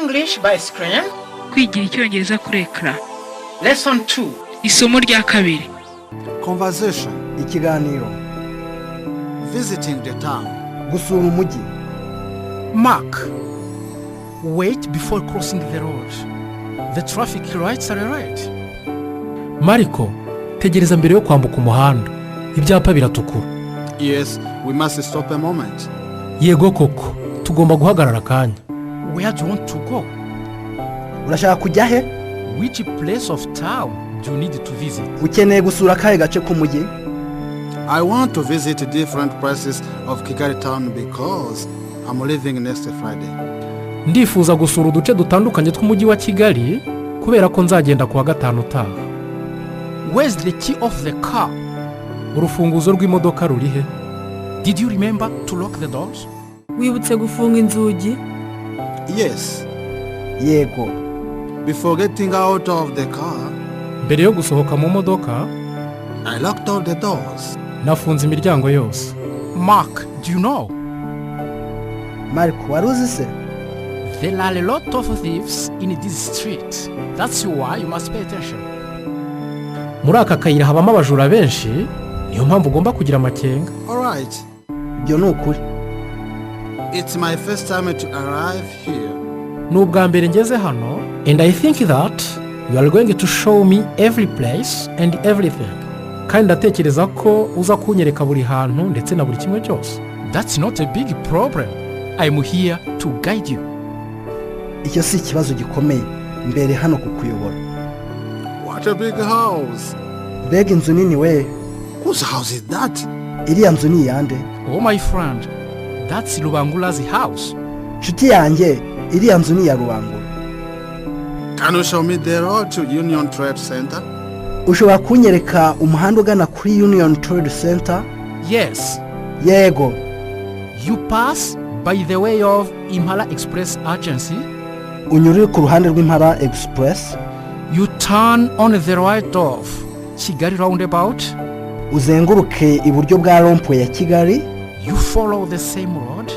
English by screen. Kwigira icyongereza kuri ekara. Lesson 2. Isomo rya kabiri. Conversation. Ikiganiro. Visiting the town. Gusura umujyi. Mark, wait before crossing the road. The traffic lights are red. Mariko, tegereza mbere yo kwambuka umuhanda. Ibyapa biratukura. Yes, we must stop a moment. Yego koko, tugomba guhagarara kanya. Where do you want to go? Urashaka kujya he? Which place of town do you need to visit? Ukeneye gusura kahe gace k'umujyi? I want to visit different places of Kigali town because I'm leaving next Friday. Ndifuza gusura uduce dutandukanye tw'umujyi wa Kigali kubera ko nzagenda kuwa gatanu utaha. Where's the key of the car? Urufunguzo rw'imodoka rurihe? Did you remember to lock the doors? Wibutse gufunga inzugi? Yes. Yego. Before getting out of the car, Mbere yo gusohoka mu modoka, I locked all the doors. nafunze imiryango yose. Mark, do you know? Mariko, wari uzi se? There are a lot of thieves in this street. That's why you must pay attention. Muri aka kayira habamo abajura benshi, niyo mpamvu ugomba kugira amakenga. All right. Ibyo ni ukuri. It's my first time to arrive here. Ni ubwa mbere ngeze hano, and I think that you are going to show me every place and everything. Kandi ndatekereza ko uza kunyereka buri hantu ndetse na buri kimwe cyose. That's not a big problem. I'm here to guide you. Icyo si ikibazo gikomeye. Mbere hano kukuyobora. What a big house. Mbega inzu nini we? Whose house is that? Iriya nzu ni iyande? Oh my friend, that's Rubangula's house. Nshuti yanjye, iriya nzu ni iya Rubangula. Can you show me the road to Union Trade Center? Ushobora kunyereka umuhanda ugana kuri Union Trade Center? Yes, Yego. you pass by the way of Impala Express Agency. Unyurire ku ruhande rw'Impala Express. You turn on the right of Kigali roundabout. Uzenguruke iburyo bwa rompo ya Kigali. You follow the same road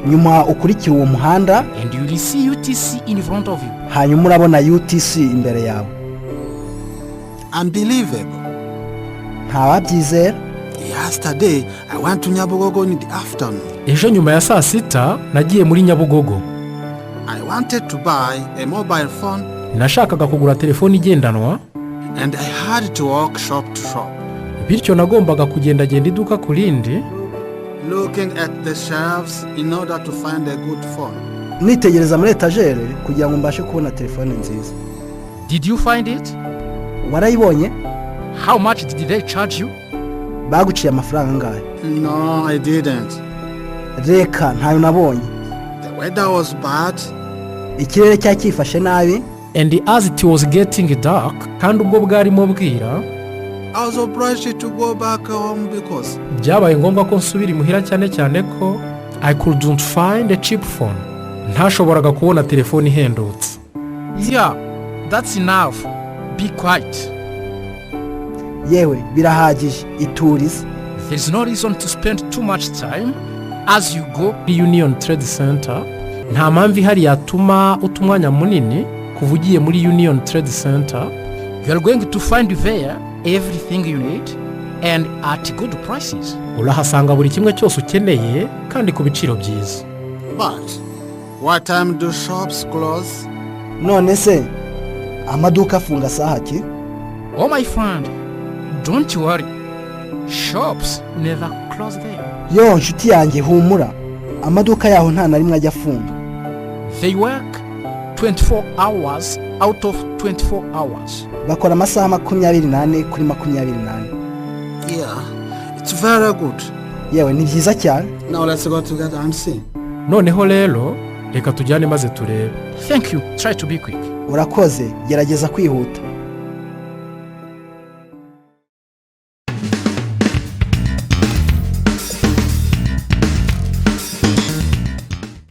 Nyuma ukurikira uwo muhanda. and you will see UTC in front of you. Hanyuma urabona UTC imbere yawe. Unbelievable. Ntawabyizera? Yesterday, I went to Nyabugogo in the afternoon. Ejo nyuma ya saa sita nagiye muri Nyabugogo. I wanted to buy a mobile phone Nashakaga kugura telefone igendanwa, and I had to walk shop to shop, bityo nagombaga kugendagenda iduka ku rindi, looking at the shelves in order to find a good phone. Nitegereza muri etajere kugira ngo mbashe kubona telefone nziza. Did you find it? Warayibonye? How much did they charge you? Baguciye amafaranga angahe? No, I didn't. Reka ntayo nabonye. The weather was bad. Ikirere cyakifashe nabi. and as it was getting dark, kandi ubwo bwarimo bwira, I was obliged to go back home because byabaye ngombwa ko nsubira imuhira cyane cyane ko I couldn't find a cheap phone. Ntashoboraga kubona telefone ihendutse. Yeah, that's enough. Be quiet. Yewe birahagije, iturize. There's no reason to spend too much time as you go. Union Trade Center, nta mpamvu ihari yatuma utumwanya munini kuva ugiye muri Union Trade Center. You are going to find there everything you need and at good prices. Urahasanga buri kimwe cyose ukeneye kandi ku biciro byiza. but what time do shops close? None se amaduka afunga saha ki? Oh my friend, don't worry. Shops never close there. Yo nshuti yanjye humura. Amaduka yaho nta na rimwe ajya afunga. They work 24 hours out of 24 hours. Bakora amasaha 24 kuri 24. Yeah, it's very good. Yewe ni byiza cyane. Now let's go together and see. Noneho rero reka tujyane maze turebe. Thank you. Try to be quick. Urakoze, gerageza kwihuta.